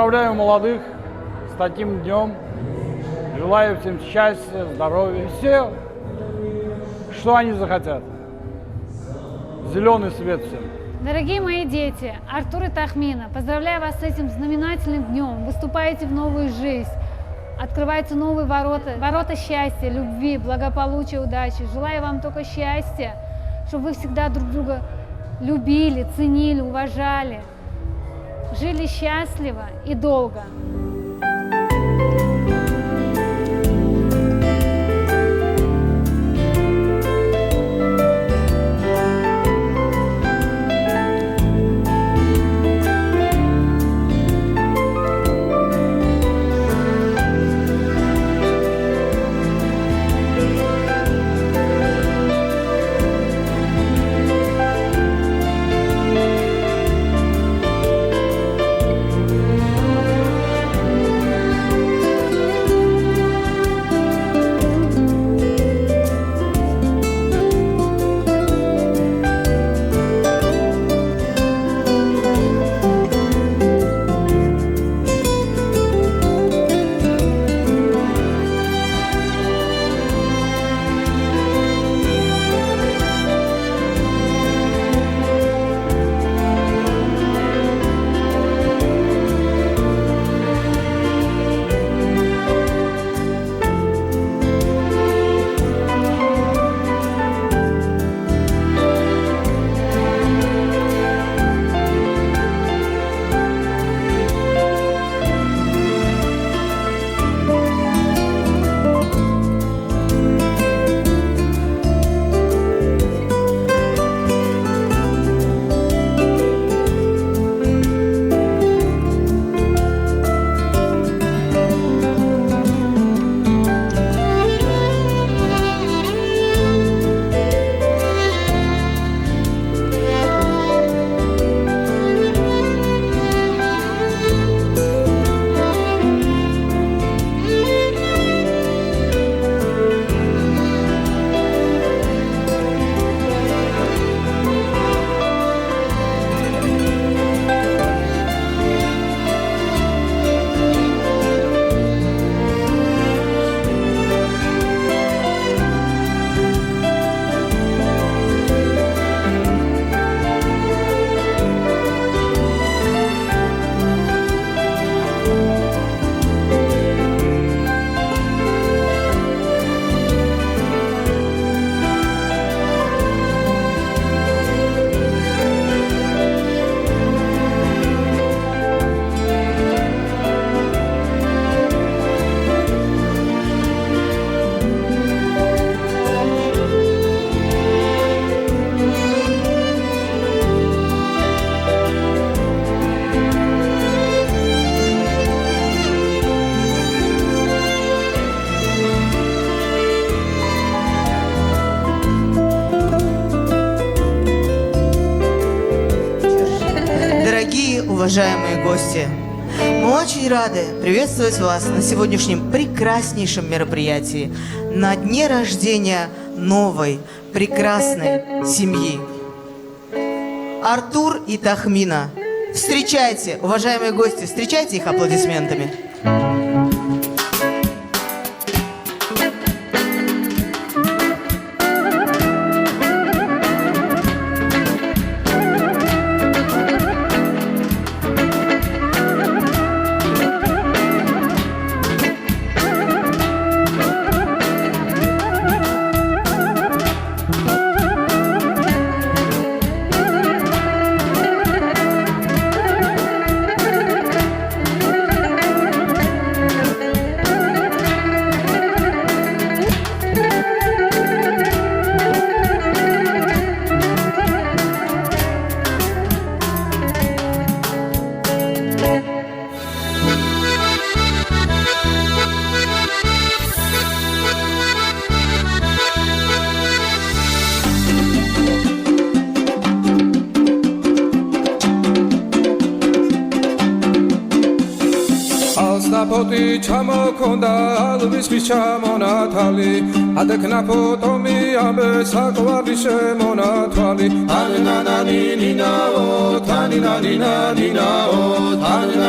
Поздравляю молодых с таким днем. Желаю всем счастья, здоровья. Все, что они захотят. Зеленый свет всем. Дорогие мои дети, Артур и Тахмина, поздравляю вас с этим знаменательным днем. Выступаете в новую жизнь. Открываются новые ворота счастья, любви, благополучия, удачи. Желаю вам только счастья, чтобы вы всегда друг друга любили, ценили, уважали, жили счастливо и долго. Уважаемые гости, мы очень рады приветствовать вас на сегодняшнем прекраснейшем мероприятии, на дне рождения новой, прекрасной семьи. Артур и Тахмина. Встречайте, уважаемые гости, встречайте их аплодисментами. Napoti chamokonda alvis vichamonatali adekna potomi abe sakwari shemonatali tanina nina o tanina nina o tanina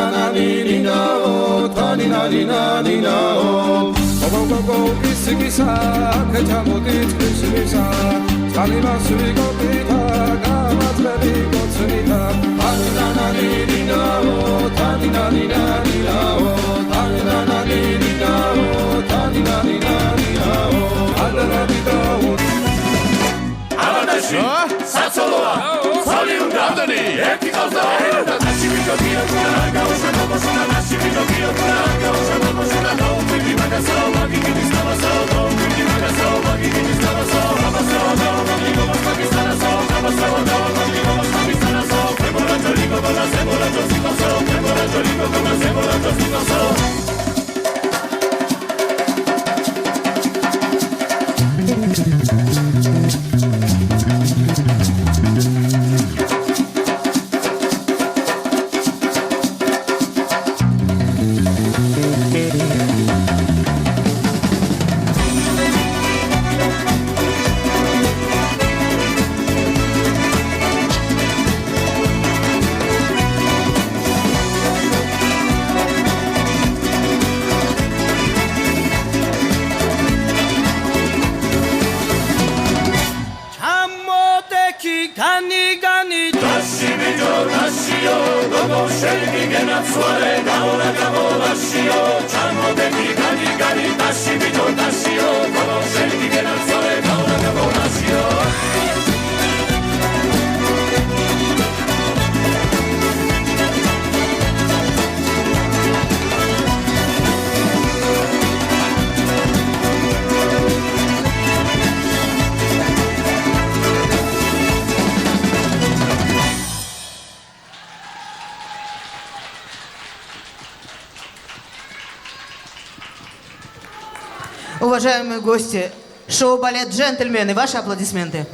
Уважаемые гости, шоу-балет «Джентльмены», ваши аплодисменты.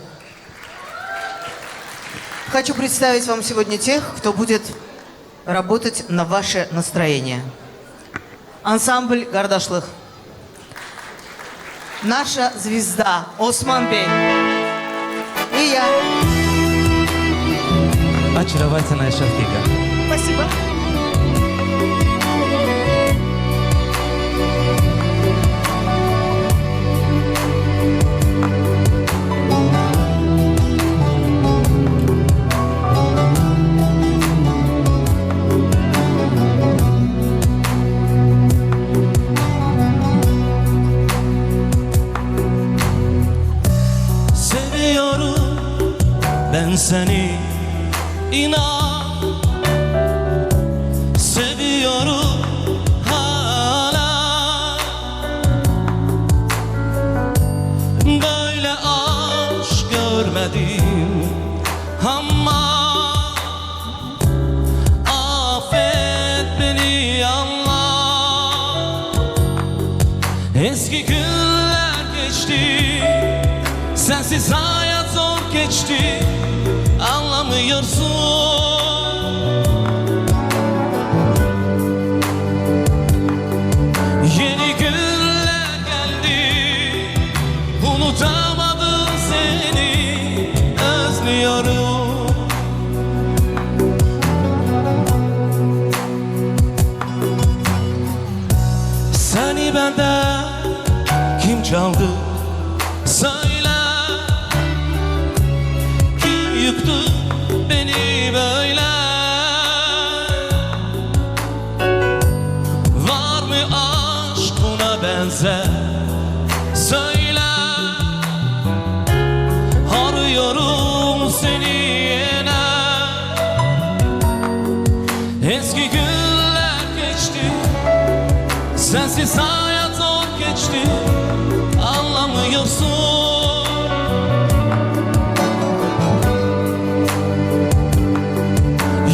Хочу представить вам сегодня тех, кто будет работать на ваше настроение. Ансамбль «Гардашлых». Наша звезда Осман Бей. И я. Очаровательная Шафига. Спасибо. Seviyorum ben seni, inan. Seviyorum hala. Böyle aşk görmedim ama affet beni Allah. Eski günler geçti, sensiz hayat zor geçti, anlamıyorsun. Yeni günler geldi, unutamadım seni, özlüyorum. Seni benden kim çaldı? Söyle, kim yıktı beni böyle? Var mı aşk buna benzer? Söyle, arıyorum seni yine. Eski günler geçti, sensiz hayat zor geçti, anlamıyorsun.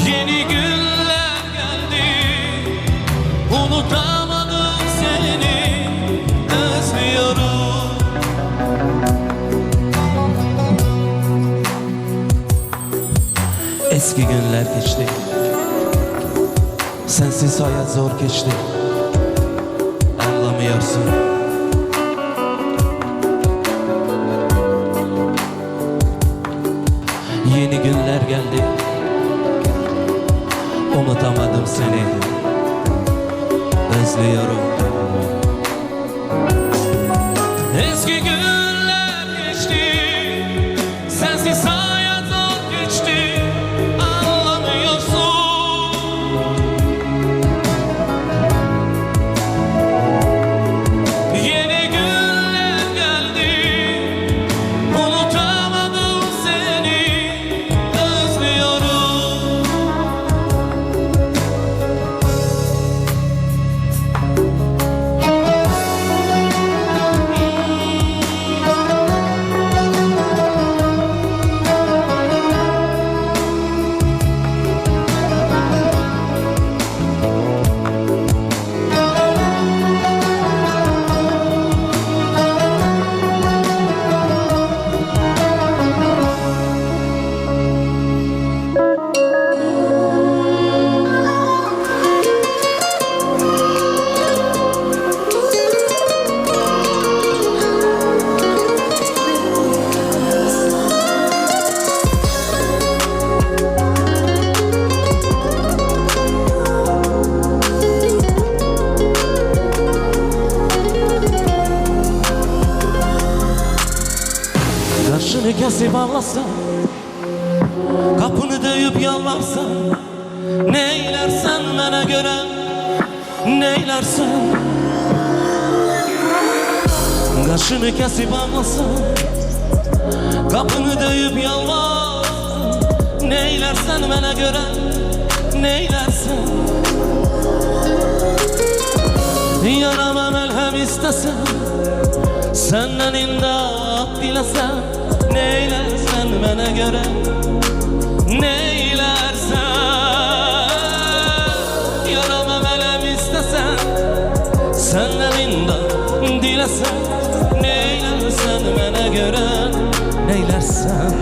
Yeni günler geldi, unutamadım seni, özlüyorum. Eski günler geçti, sensiz hayat zor geçti, anlamıyorsun. Yeni günler geldi, unutamadım unutamadım seni, özlüyorum. Eski günler geçti, sensiz hayat zor geçti, anlamıyorsun. Yeni günler geldi, unutamadım seni, özlüyorum. Kaşını kesip ağlasan, kapını döyüp yalvarsan, neylersen bana göre, neylersen. Kaşını kesip ağlasan, kapını döyüp yalvarsan, neylersen bana göre, neylersen. Yarama melhem istesen, senden imdat dilesen, neylersen bana göre, neylersen. Yarama melhem istesen, senden imdat dilesen, neylersen bana göre, neylersen.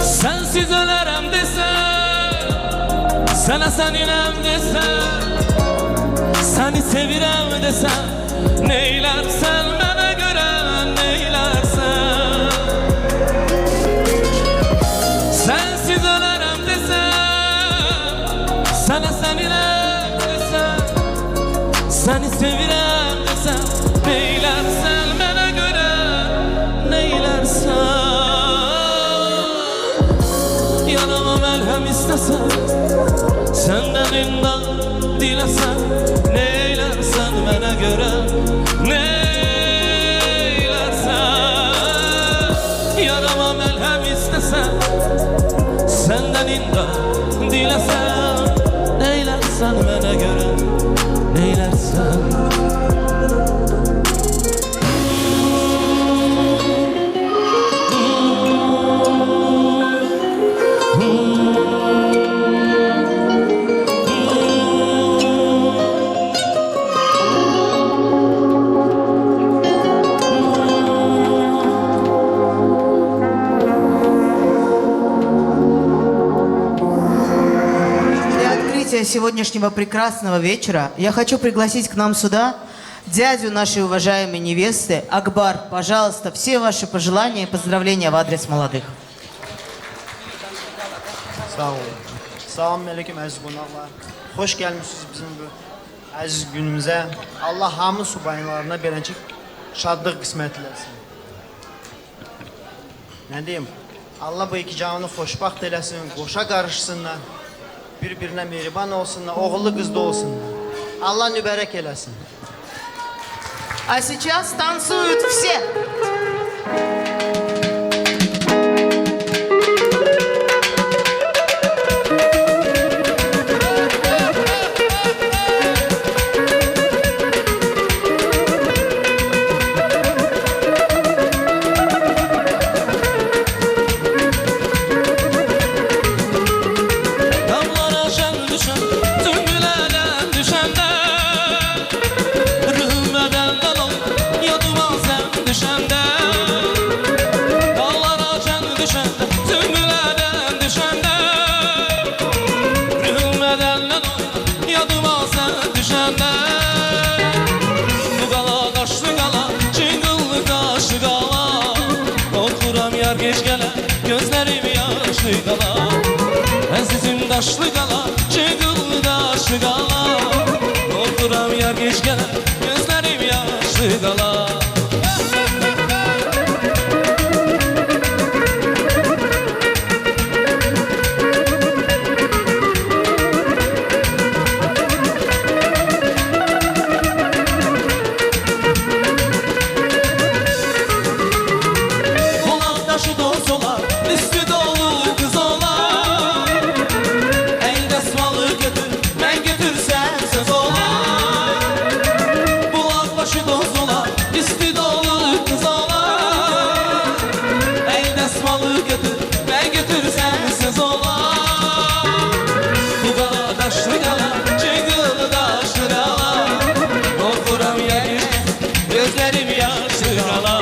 Sensiz ölerem desen, sana sen inem desen, seni sevirem desen, neylersen bana göre, neylersen. Sensiz ölerem desen, sana sen inem desen, seni sevirem desen, neylersen bana göre, neylersen. Yanıma melhem istesen, senden imdat dilesen, neylersen bana göre, neylersen. Yarama melhem istesen, senden imdat dilesen, neylersen bana göre, neylersen. Для открытия сегодняшнего прекрасного вечера я хочу пригласить к нам сюда дядю нашей уважаемой невесты. Акбар, пожалуйста, все ваши пожелания и поздравления в адрес молодых. Sağ olun. Selamünaleyküm əziz qonaqlar. Xoş gəlmişsiniz bizim bu əziz günümüzə. Allah hamı subaylarına beləncə şadlıq qismət eləsin. Nə deyim? Allah bu iki canını xoşbaxt eləsin, qoşa qarışsınlar. Bir-birinə mehriban olsunlar, oğullu qızlı olsunlar. Allah mübarək eləsin. А сейчас танцуют все. Damlara şen düşen, tümbülerden düşende, rühmeden dalım, yadıma sen düşende. Dallara şen düşen, tümbülerden düşende, rühmeden dalım, yadıma sen düşende. Bu qala qaşlı qala, çingıllı qaşı qala, oturam yar geç gələ, gözlərim yaşlı qala. Əzizim daşlı qala, çıqılı daşlı qala. Qorxuram yar geç gələ, gözlərim yaşlı qala. Gözlerim yaşlı qala.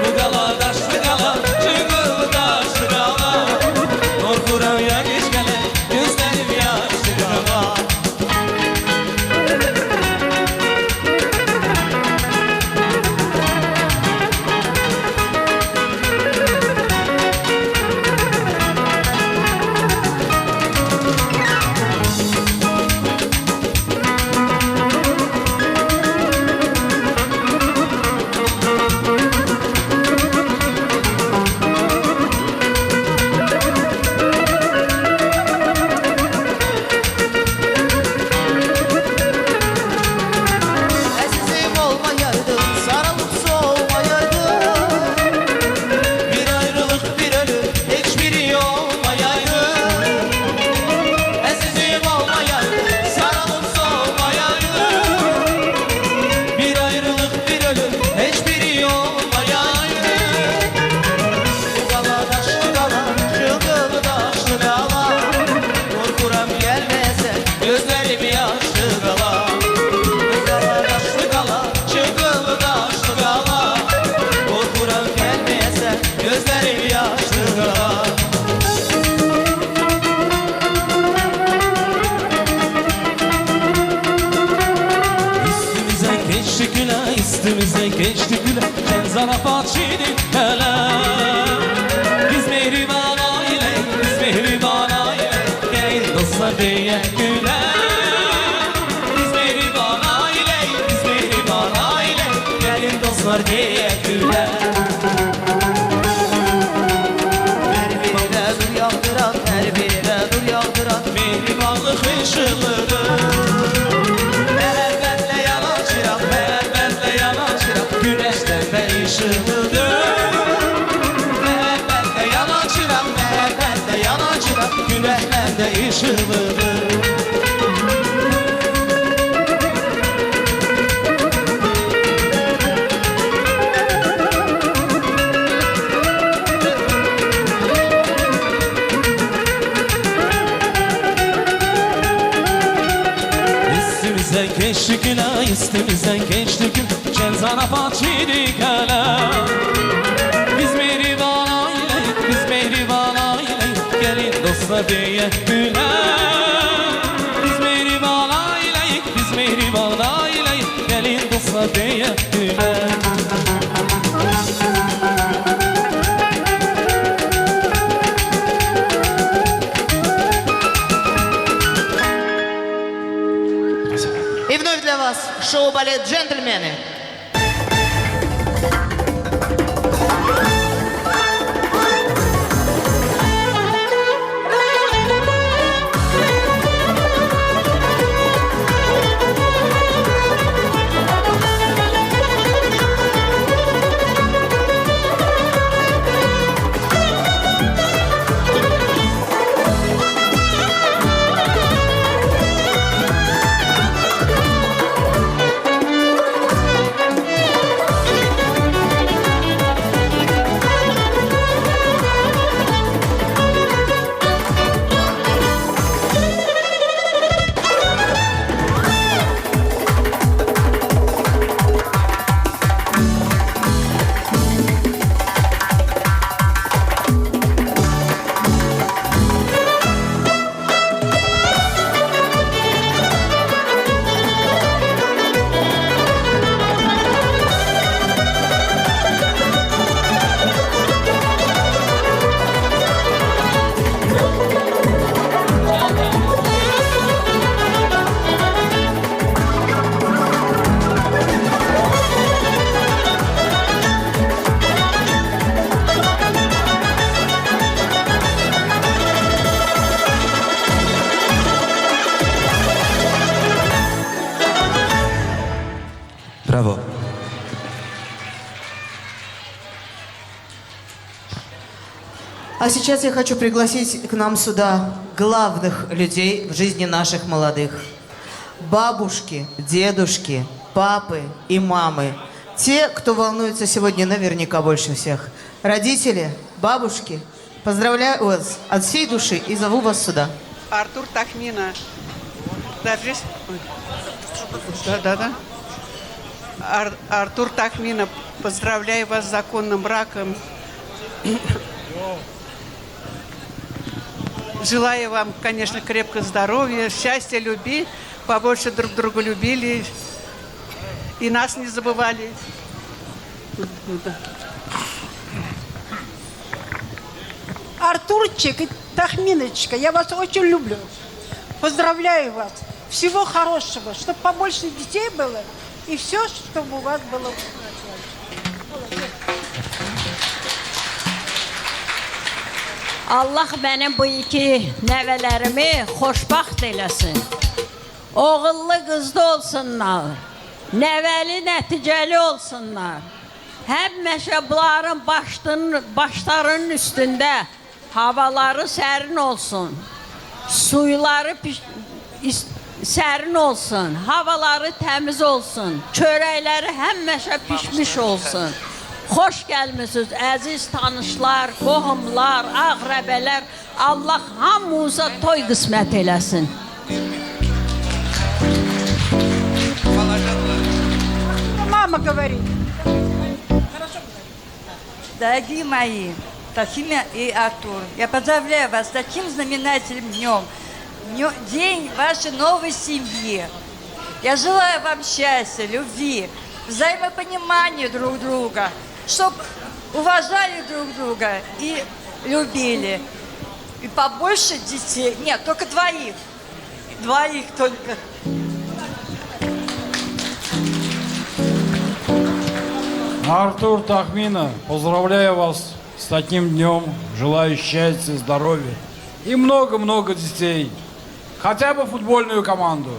Bu qala daşlı qala, çıqılı daşlı qala. Qorxuram ya geç gələ, gözlerim yaşlı qala. Əzizim olmayaydın, sarılıp soğumayaydın. Bir ayrılık bir ölüm, hiçbiri olmayaydı. Əzizim olmayaydın, Sarılıp soğumayaydı. Bir ayrılık bir ölüm, hiçbiri olmayaydı. bu qala daşlı qala, çıqılı daşlı qala. Qorxuram gəlməsə, Gözlerim yaşlı qala. bu qala daşlı qala. Çıqılı daşlı qala. Qorxuram gəlməsə, Gözlerim yaşlı qala. Üstümüze geçti güle, üstümüze geçti güle. Sen zarafat şirin hele. Biz mehriban aile, biz mehriban aile. Gelin dostlar diye güle. Biz mehriban aile, biz mehriban aile. Gelin dostlar diye güle. hər birinə dur yağdıran, hər birinə dur yağdıran. Mehribanlık ışığıdır. Məhəbbətle yanan çıraq, məhəbbətle yanan çıraq. Güneşten de ışığıdır. Məhəbbətle yanan çıraq, məhəbbətle yanan çıraq. Güneşten de ışığıdır. Üstümüzden geçti günah, üstümüzden geçti gün. Şen zarafat çiğdik hele. Biz mehriban aileyiz, biz mehriban aileyiz. Gelin dostlar diye güle. Biz mehriban aileyiz, biz mehriban aileyiz. Gelin dostlar diye güle. И вновь для вас шоу-балет «Джентльмены». А сейчас я хочу пригласить к нам сюда главных людей в жизни наших молодых. Бабушки, дедушки, папы и мамы. Те, кто волнуется сегодня наверняка больше всех. Родители, бабушки, поздравляю вас от всей души и зову вас сюда. Артур Тахмина. Да. Артур Тахмина, поздравляю вас с законным браком. Желаю вам, конечно, крепкого здоровья, счастья, любви, побольше друг друга любили и нас не забывали. Артурчик и Тахминочка, я вас очень люблю. Поздравляю вас. Всего хорошего, чтобы побольше детей было, и все, чтобы у вас было. Allah mənim bu iki nəvələrimi xoşbaxt eləsin. Oğullu qızlı olsunlar. Nəvəli nəticəli olsunlar. Həmişə bunların başlarının üstündə havaları sərin olsun. Suyları sərin olsun. Havaları təmiz olsun. Çörəkləri həmişə pişmiş olsun. Xoş gəlmisiniz, əziz tanışlar, qohumlar, ağrəbələr. Allah hamımıza toy qismət eləsin. Мама говорит. Дорогие мои, Тахина и Артур, я поздравляю вас с таким знаменательным днем. День вашей новой семьи. Я желаю вам счастья, любви, взаимопонимания друг друга, чтобы уважали друг друга и любили. И побольше детей. Нет, только двоих. Двоих только. Артур Тахмина, поздравляю вас с таким днем. Желаю счастья, здоровья и много-много детей. Хотя бы футбольную команду.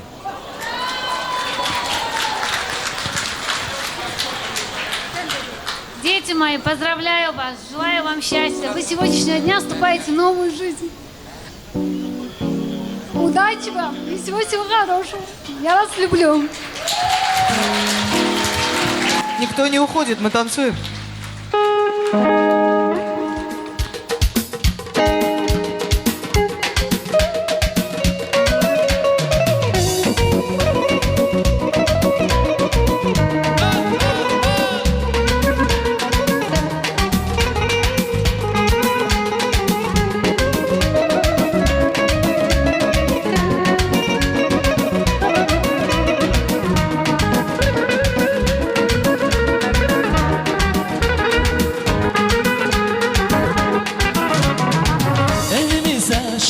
Дети мои, поздравляю вас, желаю вам счастья. Вы с сегодняшнего дня вступаете в новую жизнь. Удачи вам и всего-всего хорошего. Я вас люблю. Никто не уходит, мы танцуем.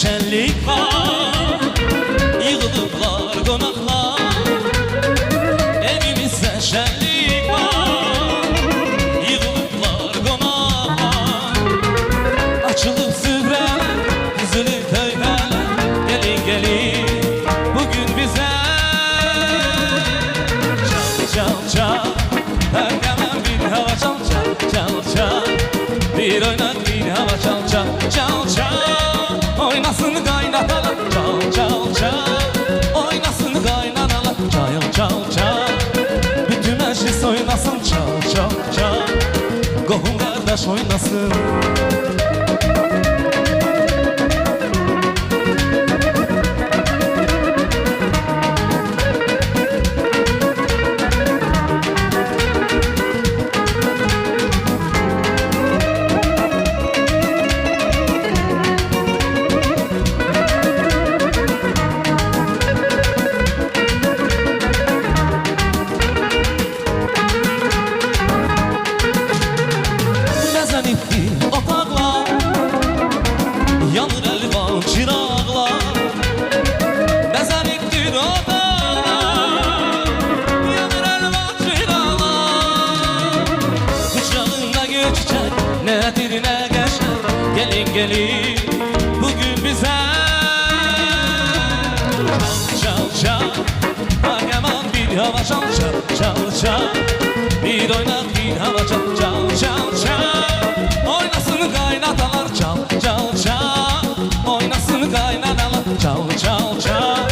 Şenlik var, yığılıblar qonaqlar. Evimizdə şenlik var, yığılıblar qonaqlar. Açılıb süfrələr, düzülüb tövbələr. Gelin gelin, bugün bizə çal çal çal, hər bir hava çal çal çal çal. Bir oynat bir hava çal çal çal çal. Oynasın qaynatalar, çal çal çal. Oynasın qaynanalar, çal çal çal. Bütün məclis oynasın, çal çal çal. Qohum qardaş oynasın. Yanır elvan çıraqlar, bəzənikdir otaqlar. Yanır elvan çıraqlar, qucağında gül çiçək, nədir nə qəşəng. Gelin gelin, bugün bizə çal çal çal. Ağaman bir hava çal çal çal çal. Bir oynat bir hava çal çal çal çal. Oynasın kaynanalar çal çal çal. Oynasın kaynanalar çal çal çal.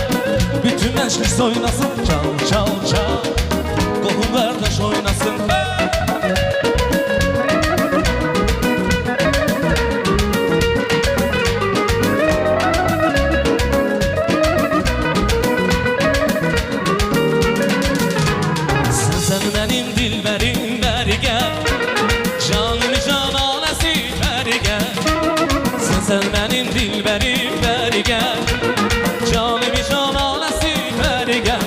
Bütün meclis oynasın çal çal çal. Kohum kardeş oynasın. Sen benim dilberim beri gel. Canımı cananesi beri gel. Sen benim dilberim beri gel. Canımı cananesi beri gel.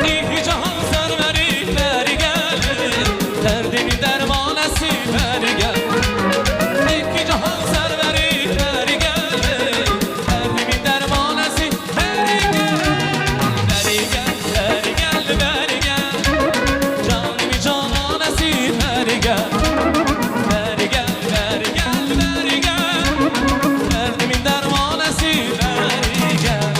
İki cahan serveri beri gel. Derdimin dermanesi beri gel. İki cahan serveri beri gel. Derdimin dermanesi beri gel. Beri gel, beri gel, beri gel. Canımı cananesi beri gel. Beri gel, beri gel, beri gel. Derdimin dermanesi beri gel.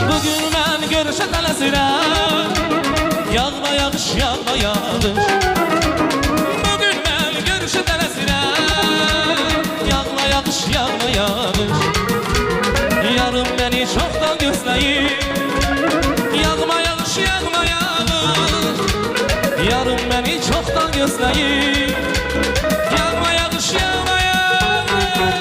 Bugün ben görüşe tələsirəm. Yağma yağış, yağma yağış. Bugün ben görüşe tələsirəm. Yağma yağış, yağma yağış. Yarın beni çoktan gözləyir. Yağma yağış, yağma yağış. Yarın beni çoktan gözləyir. Yağma yağış, yağma yağış.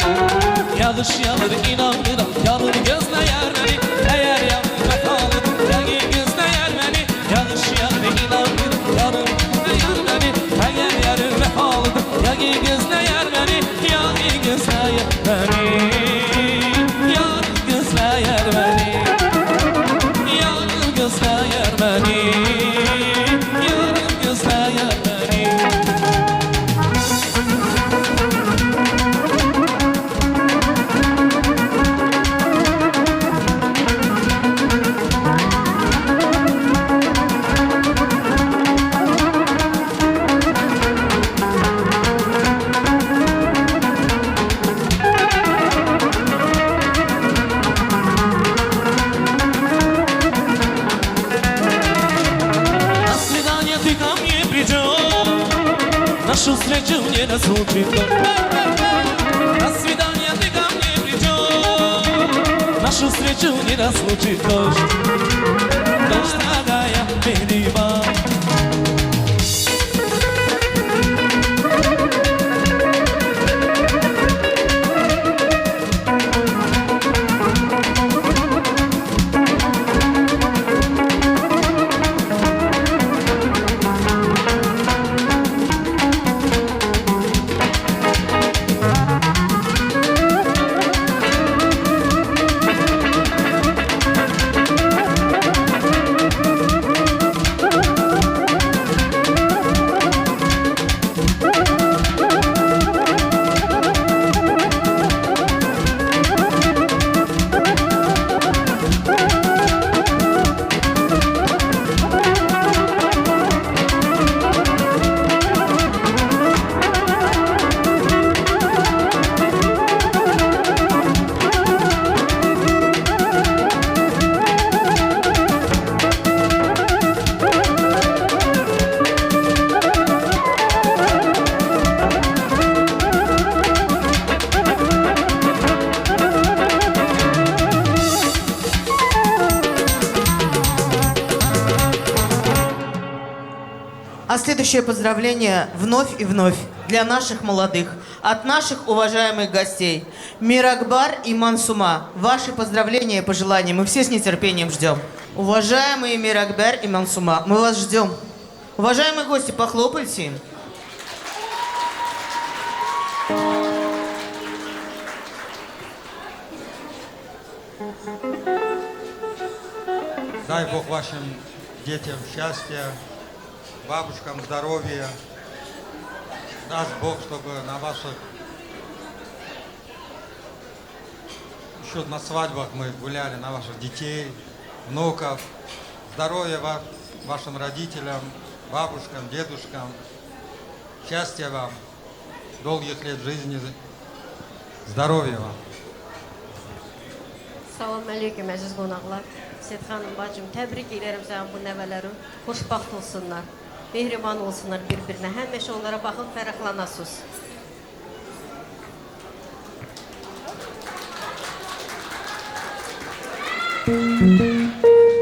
Yağış yağır inanmıram. Yarın gözləyər beni. Eğer yağmur vəfalıdır, yağır gözləyər beni. Yağış yağır inanmıram. Yarın gözləyər beni. Eğer yarın vəfalıdır, yağır gözləyər beni. Yağır gözləyər beni. Yağır gözləyər beni. Yağır gözləyər beni. Yağır gözləyər beni. На свидание ты ко мне придешь. Нашу встречу не разлучит дождь. На свидание ты ко мне придешь. Нашу встречу не разлучит дождь. Дождь, дорогая, переливай. А следующее поздравление вновь и вновь для наших молодых, от наших уважаемых гостей. Миракбар и Мансума. Ваши поздравления и пожелания мы все с нетерпением ждем. Уважаемые Миракбар и Мансума, мы вас ждем. Уважаемые гости, похлопайте им. Дай Бог вашим детям счастья, бабушкам здоровья. Даст Бог, чтобы на ваших... Еще на свадьбах мы гуляли, на ваших детей, внуков. Здоровья вашим родителям, бабушкам, дедушкам. Счастья вам, долгих лет жизни, здоровья вам. Salam aleyküm əziz qonaqlar. Set xanım bacım, təbrik edirəm sənə bu nəvələrin. Xoşbaxt olsunlar, mehriban olsunlar bir-birinə. Həmişə onlara baxıb fərəxlanasınız.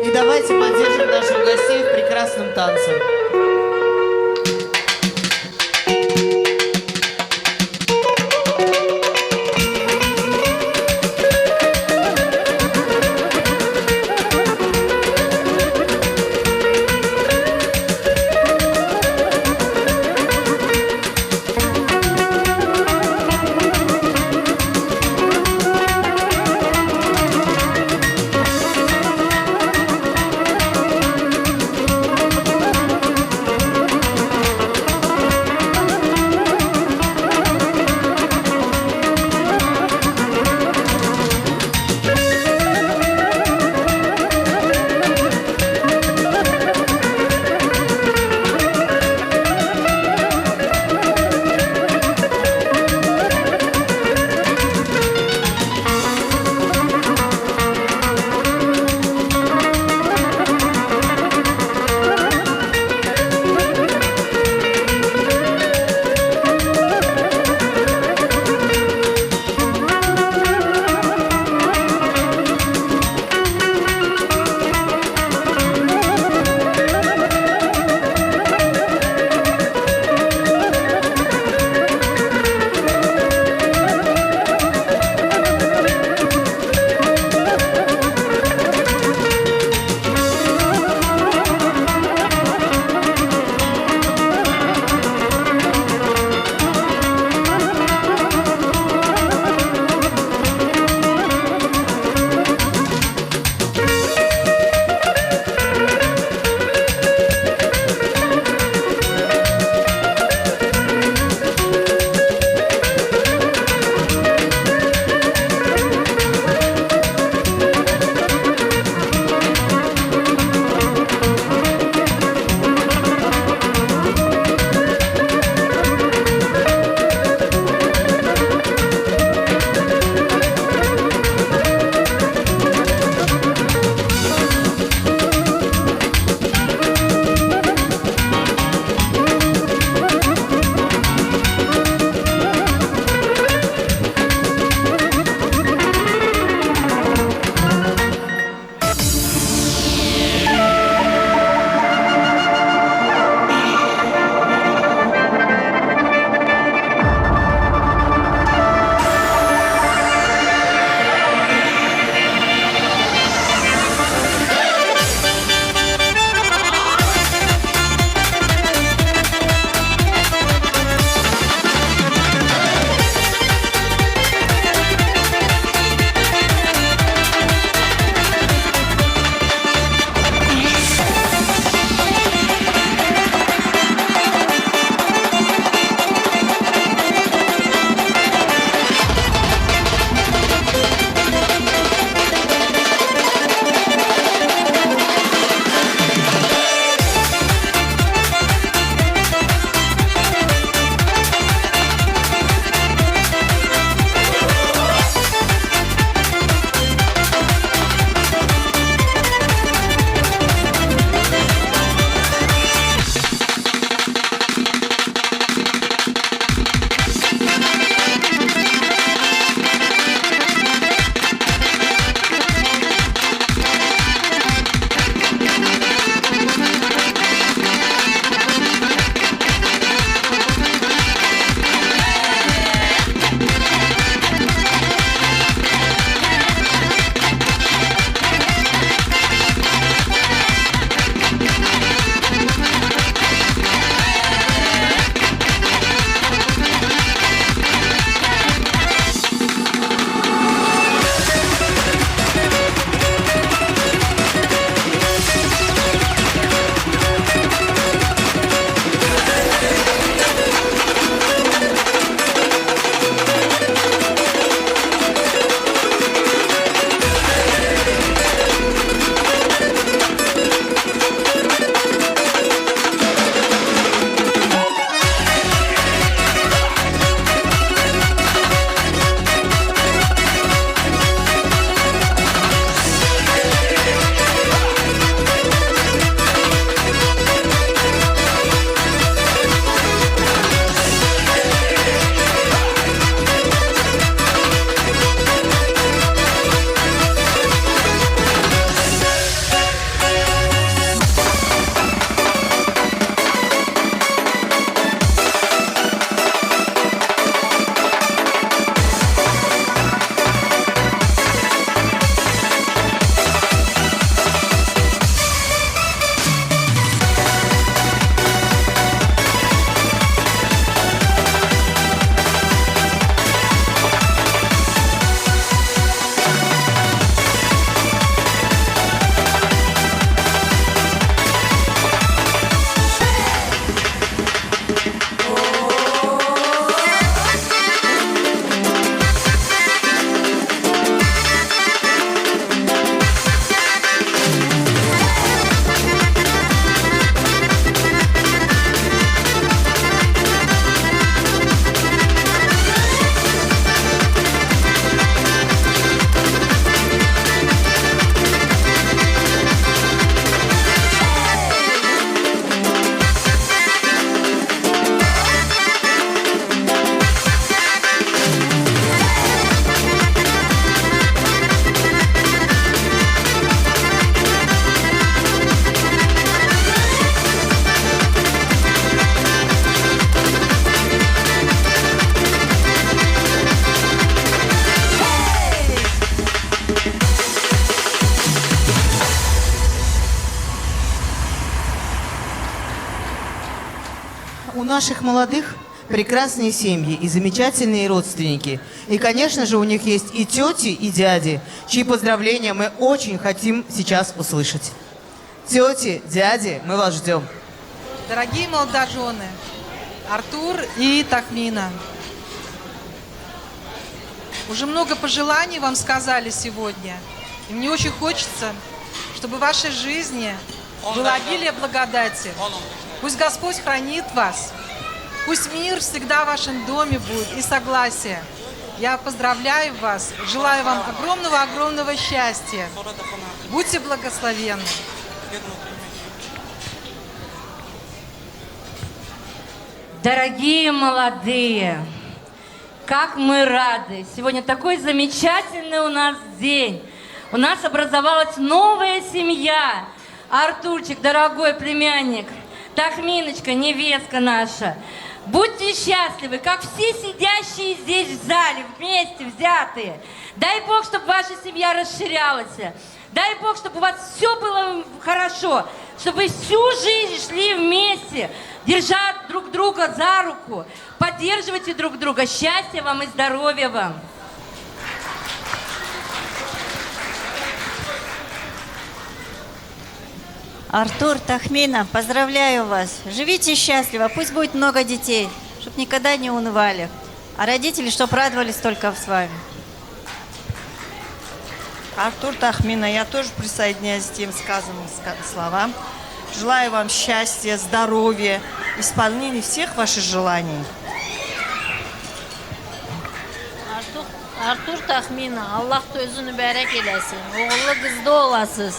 И давайте поддержим наших гостей в прекрасном танце. у наших молодых прекрасные семьи и замечательные родственники. И, конечно же, у них есть и тети, и дяди, чьи поздравления мы очень хотим сейчас услышать. Тети, дяди, мы вас ждем. Дорогие молодожены, Артур и Тахмина, уже много пожеланий вам сказали сегодня. И мне очень хочется, чтобы в вашей жизни было обилие благодати. Пусть Господь хранит вас. Пусть мир всегда в вашем доме будет и согласие. Я поздравляю вас, желаю вам огромного-огромного счастья. Будьте благословенны. Дорогие молодые, как мы рады! Сегодня такой замечательный у нас день. У нас образовалась новая семья. Артурчик, дорогой племянник, Тахминочка, невестка наша. Будьте счастливы, как все сидящие здесь в зале, вместе взятые. Дай Бог, чтобы ваша семья расширялась. Дай Бог, чтобы у вас все было хорошо, чтобы вы всю жизнь шли вместе, держа друг друга за руку, поддерживайте друг друга. Счастья вам и здоровья вам. Артур, Тахмина, поздравляю вас. Живите счастливо, пусть будет много детей, чтобы никогда не унывали. А родители, чтобы радовались только с вами. Артур, Тахмина, я тоже присоединяюсь к тем сказанным словам. Желаю вам счастья, здоровья, исполнения всех ваших желаний. Artur Taxmina, Allah özünü bərək eləsin. Oğullu qızda olasınız.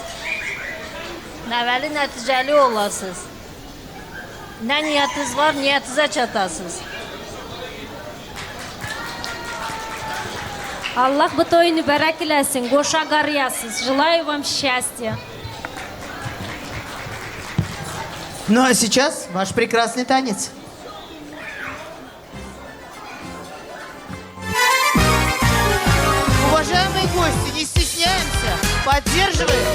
Nəvəli nəticəli olasınız. Nə niyətiniz var, niyyətinizə çatasınız. Аллах bu toyunu bərək eləsin, qoşa qarıyasınız. Желаю вам счастья. Ну а сейчас ваш прекрасный танец. Уважаемые гости, не стесняемся, поддерживаем.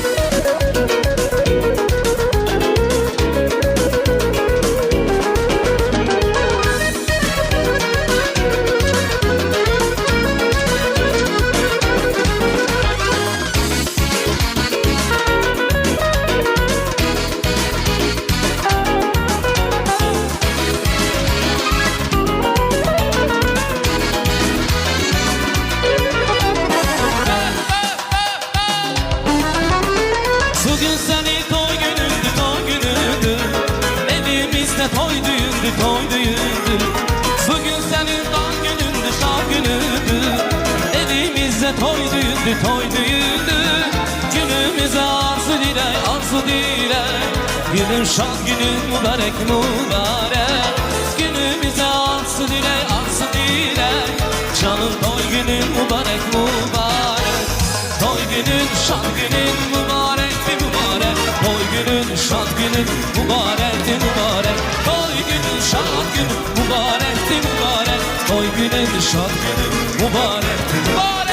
Bugün senin toy günündü, toy günündü. Evimizde toy düğündü, toy düğündü. Bugün senin doğum günündü, şan günündü. Evimizde toy düğündü, toy düğündü. Günümüze arzu dilek, arzu dilek. Günün şan günün mübarek, mübarek. Günümüze arzu dilek, arzu dilek. Canın toy günün mübarek, mübarek. Toy günün, şan günün mübarek. Toy günün, şad günün, mübarekti mübarek. Toy günün, şad günün, mübarekti mübarek. Toy günün, şad günün, mübarekti mübarek.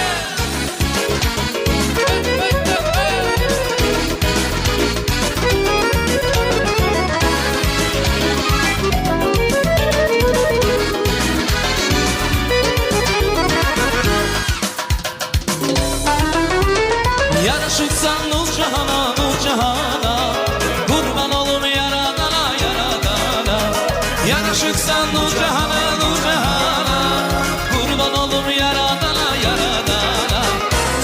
Yaraşıksan nur cahana, nur cahana. Kurban olum yaradana, yaradana. Yaraşıksan nur cahana, nur cahana. Kurban olum yaradana, yaradana.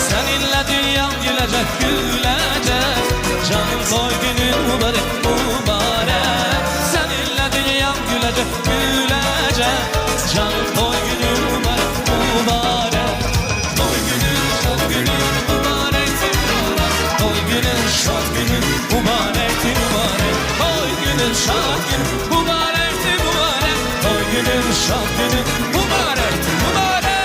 Seninle dünyam gülecek, gülecek. Canım toy günün mübarek, mübarek. Seninle dünyam gülecek, gülecek. Canım toy günün mübarek, mübarek. Toy günün, şad günün mübarek. Toy günün, şad günün mübarekti mübarek. Toy günün, şad günün mübarekti mübarek. Toy günün, şad günün mübarekti mübarek.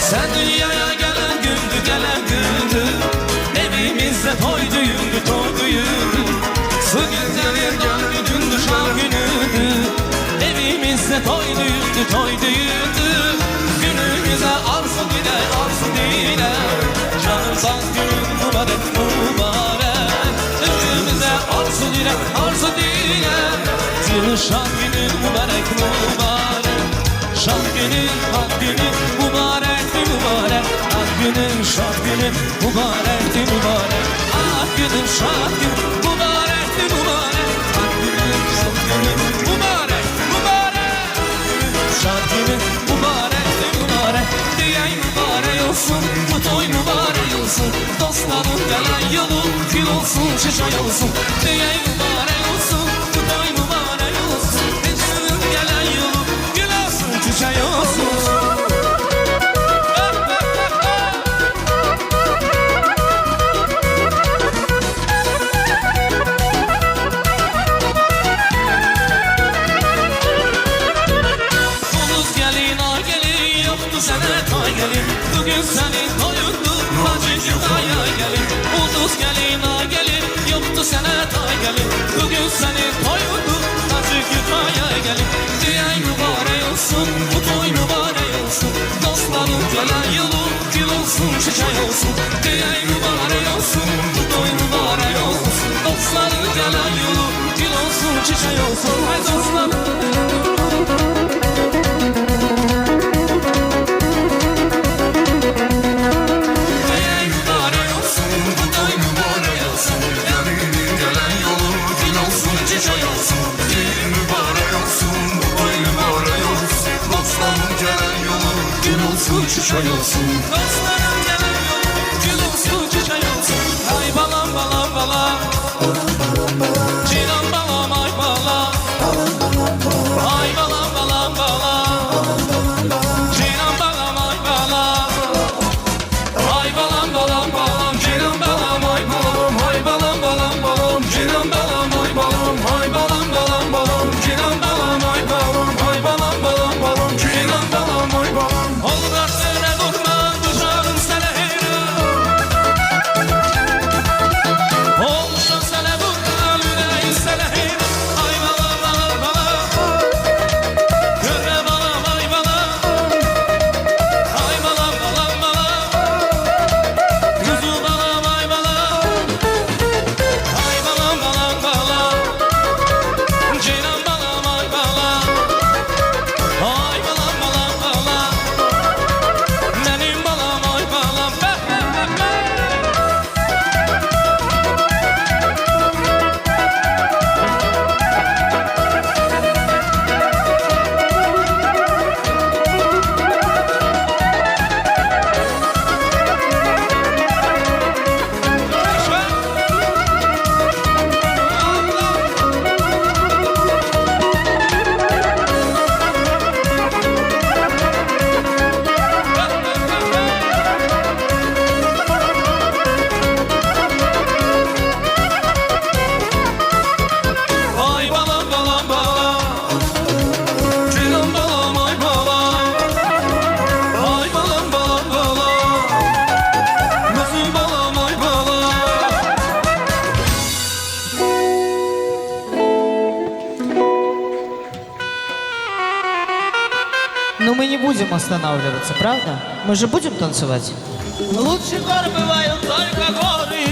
Sen dünyaya gelen gündü, gelen gündü. Evimizde toy düğündü, toy düğündü. Bugün senin doğum günündü, şan günü. değildi, toy değildi. Günümüze arzu dile. Canım saz günün mübarek mübarek. Günümüze arzu dile. Şan günün mübarek mübarek. Şan günün, hak günün mübarekti mübarek. Hak günün, şan günün mübarekti mübarek. Hak günün, şan günün mübarekti mübarek. Hak günün, şan günün mübarek. Şan günün mübarekti mübarek. Diyey mübarek olsun, bu toy mübarek olsun. Dostlarım gelen yolu gül olsun, çiçek olsun. Diyey mübarek olsun, bu toy mübarek olsun. Dostlarım gelen yolu gül olsun, çiçek olsun. Bugün senin toyundu, bacıcı daya gelin. Ulduz gelin a gelin, yoktu sana tay gelin. Bugün senin toyundu, bacıcı daya gelin. Diyey mübarek olsun, bu toy mübarek olsun. Dostların gelen yolu gül olsun, çiçek olsun. Diyey mübarek olsun, bu toy mübarek olsun. Dostların gelen yolu gül olsun, çiçek olsun. Hay dostlarım. Çiçek olsun. Dostlarım gelen yolu gül olsun, çiçek olsun. Ay balam balam balam, cinan balam ay balam. Ay balam balam balam, cinan balam ay balam. Ay balam balam balam, cinan balam ay balam. Ay balam balam balam, cinan balam ay balam. Ay balam balam balam, cinan balam ay balam. Ay balam balam balam, cinan balam ay balam. Olmaz sene durma, bu canım sene heyran. Olmuşum sene bu kalüne sene heyran. Ay balam balam balam, görme balam ay balam. Ay balam balam balam, kuzu balam ay balam. Ay balam balam balam, cinan balam ay balam. Ay balam balam balam, benim balam ay balam. Ay balam balam balam, cinan balam ay balam. Ay balam balam balam, kuzu balam ay balam. Но мы не будем останавливаться, правда? Мы же будем танцевать? Лучше горы бывают только горы,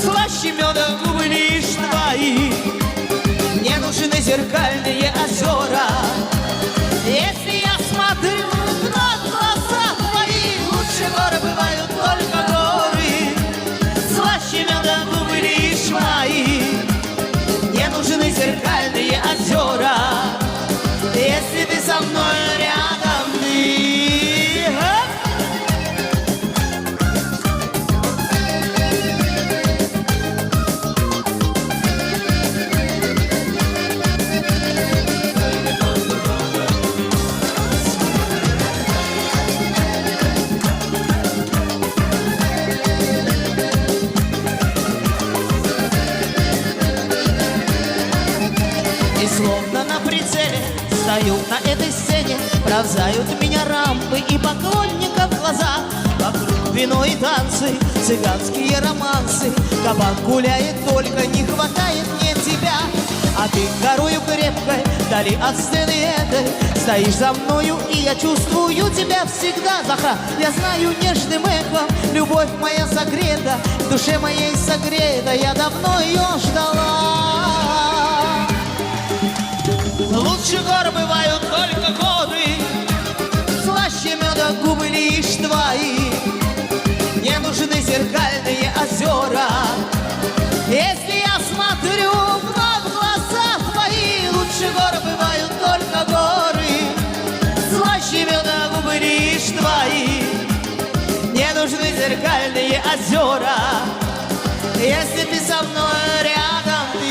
слаще меда губы лишь твои. Мне нужны зеркальные озера. Если я смотрю на глаза твои, лучше горы бывают только горы, слаще меда губы лишь мои. Мне нужны зеркальные озера. Если ты со мной рядом, и словно на прицеле стою на этой сцене. Пронзают меня рампы и поклонников глаза. Вокруг вино и танцы, цыганские романсы. Кабак гуляет, только не хватает мне тебя. А ты горою крепкой, вдали от сцены этой стоишь за мною, и я чувствую тебя всегда, Захра. Я знаю нежным эхом, любовь моя согрета, в душе моей согрета, я давно ее ждала. Лучше гор бывают только горы, слаще меда губы лишь твои. Мне нужны зеркальные озера, если я смотрю вновь в глаза твои. Лучше гор бывают только горы, слаще меда губы лишь твои. Мне нужны зеркальные озера, если ты со мной рядом, ты.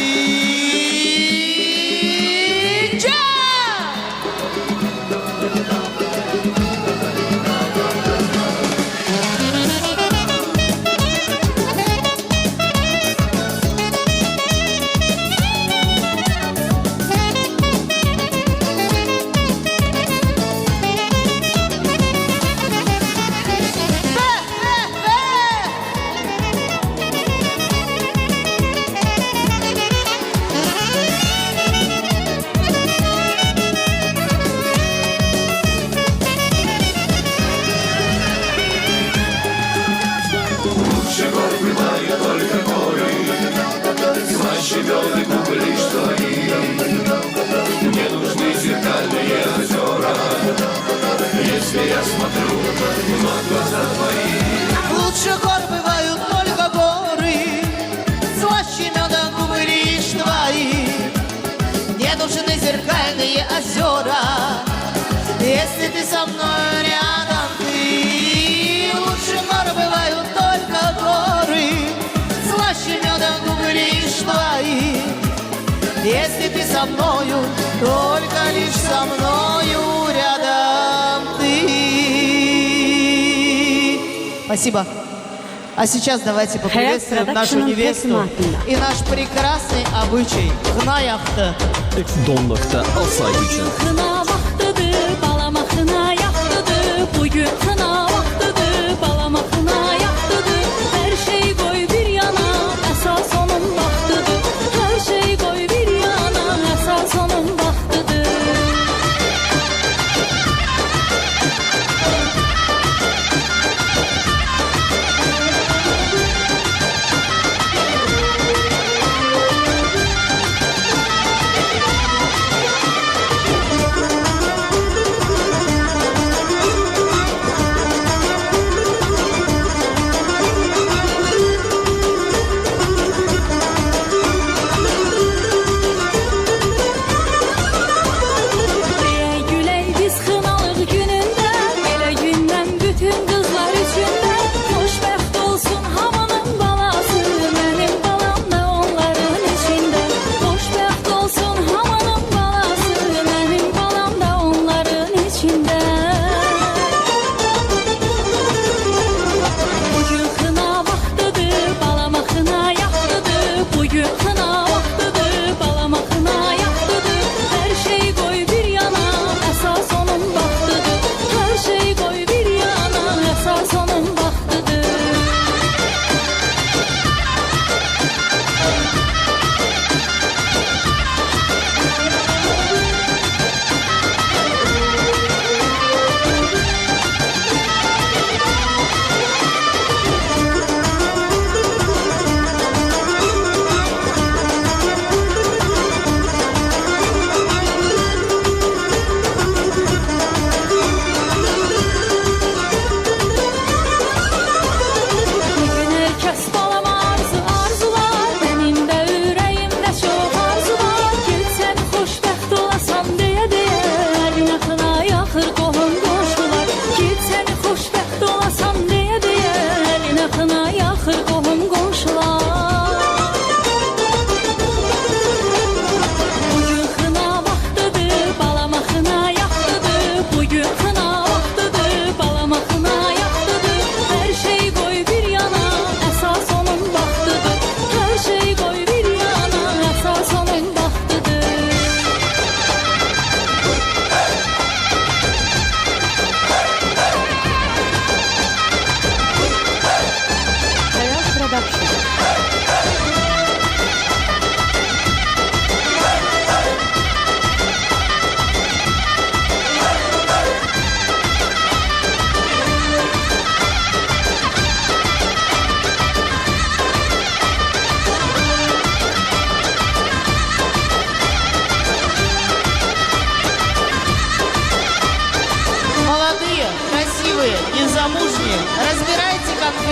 Лучше гор бывают только горы, слаще меда губы лишь твои. Мне нужны зеркальные озера, если ты со мной рядом, ты. Лучше гор бывают только горы, слаще меда губы лишь твои. Если ты со мною, только лишь со мною рядом ты. Спасибо. А сейчас давайте поприветствуем нашу невесту и наш прекрасный обычай Kına yaktı. Donlukta alsaydı için. Kına vaktıdır, balama kına yaktıdır. Bugün kına vaktıdır, balama kına yaktıdır. Her şey koy bir yana, esas onun vaktıdır. Her şey koy bir yana, esas onun vaktıdır.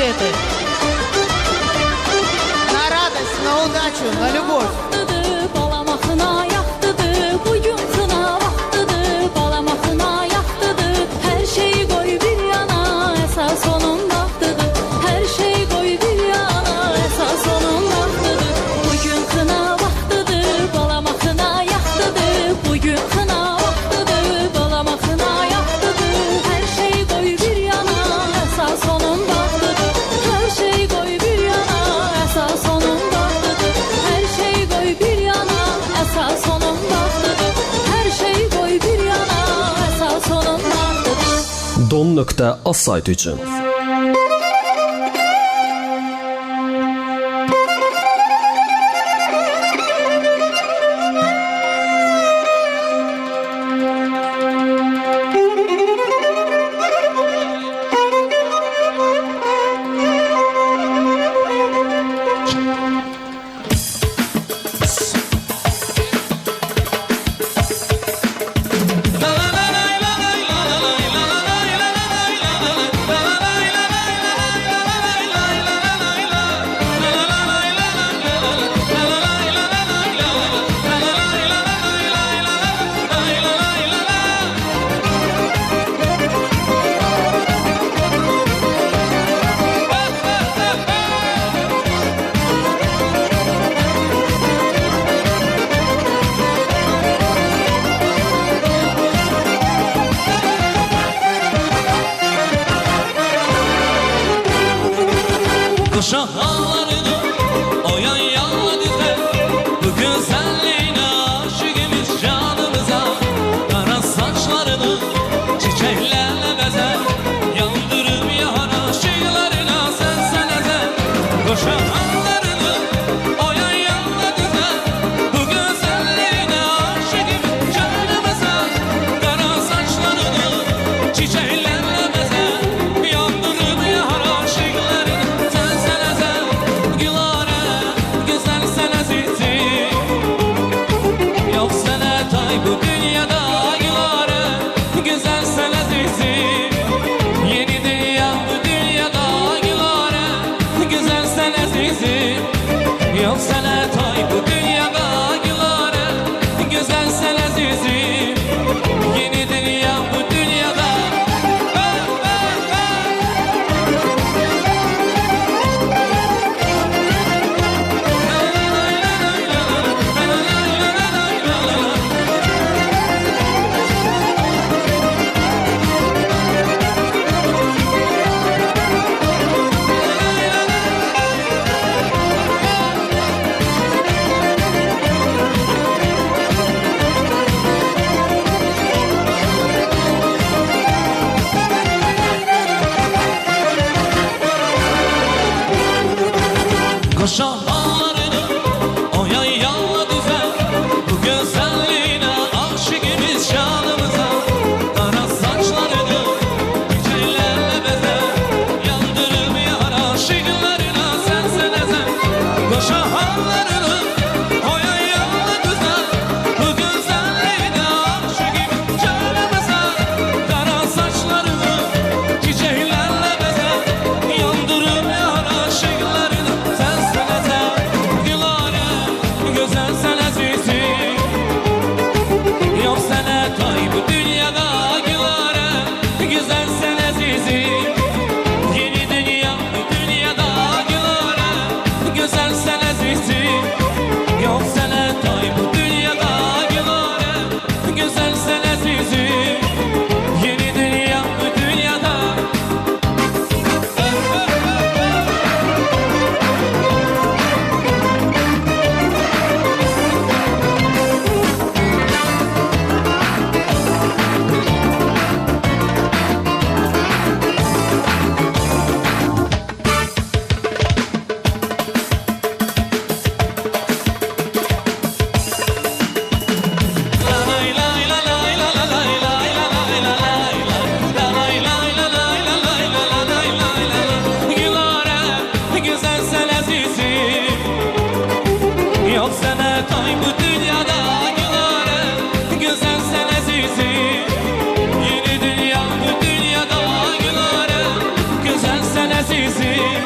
букеты. На радость, на удачу, на любовь. Balamakına yaxtıdı, bugün kına vaxtıdı. Balamakına yaxtıdı, her şeyi koy bir yana, esas onun vaxtıdı. Her şeyi koy bir yana, esas onun vaxtıdı. Bugün kına vaxtıdı, balamakına yaxtıdı. Bugün kına vaxtıdı, balamakına yaxtıdı. Her şeyi koy bir yana, esas onun vaxtıdı. Her şeyi koy bir yana, esas onun vaxtıdı. Her şeyi koy bir yana, esas onun vaxtıdır. Hər şeyi qoy bir yana, əsas onun vaxtıdır. Don.az saytı üçün. Şahallarını oyan yadigar, bu güzelliğine aşığımız canımıza. Kara saçlarını çiçeklerle bezer, yandırıp yar aşıklarına sen ezer. Bu şahallarını oyan yadigar, bu güzelliğine aşığımız canımıza. Kara saçlarını çiçeklerle bezer, yandırıp yar aşıklarına. Bu dünyada yılları güzel sen azizim. Yeni dünya bu dünyada yılları güzel sen azizim. Yok sana tay bu dünyada yılları güzel sen azizim. Yeni dünya bu dünyada. Şahallarını oyan yalla düzen, bu güzelliğine aşığımız şanımıza. Kara saçlarını çiçeklerle bezer, yandırıp yar aşıklarına sen ezer. Bu şahallarını oyan yalla düzen, bu güzelliğine aşığımız şanımıza. Kara saçlarını çiçeklerle bezer, yandırıp yar aşıklarına sen güzel sen azizim. Yok sana tay bu dünyada yılları güzel sen azizim. Yeni dünya bu dünyada yılları güzel sen azizim. Yok sana tay bu dünyada yılları güzel sen azizim. Yeni dünya bu dünyada. Yok sana tay bu dünyada yılları güzel sen azizim. Yeni dünya bu dünyada yılları güzel sen azizim.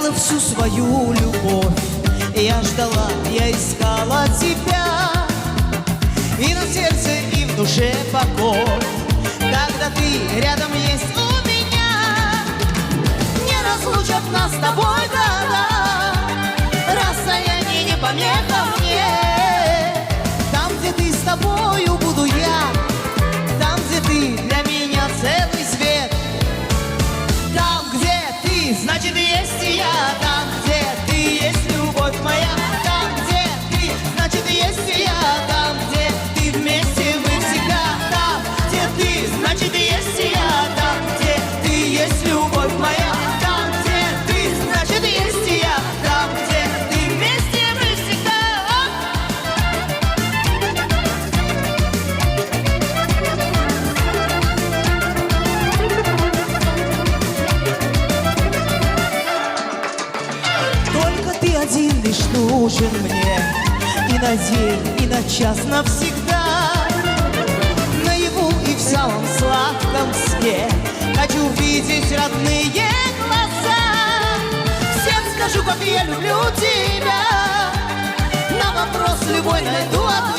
потеряла всю свою любовь. Я ждала, я искала тебя, и на сердце, и в душе покой. Когда ты рядом есть у меня, не разлучат нас с тобой года. Расстояние не помеха мне. Там, где ты, с тобою буду я. Там, где ты, для меня целый свет. Там, где ты, значит, есть и я. Там, где ты, есть любовь моя. Там, где ты, значит, есть и я. Там, где ты, вместе мы всегда. Там, где ты, значит, есть и я. Там, где ты, есть любовь моя. Там, где ты, значит, есть и я. Там, где ты, вместе мы всегда. Только ты один лишь нужен мне. И на день, и на час навсегда. Наяву и в самом сладком сне хочу видеть родные глаза. Всем скажу, как я люблю тебя. На вопрос любой найду ответ.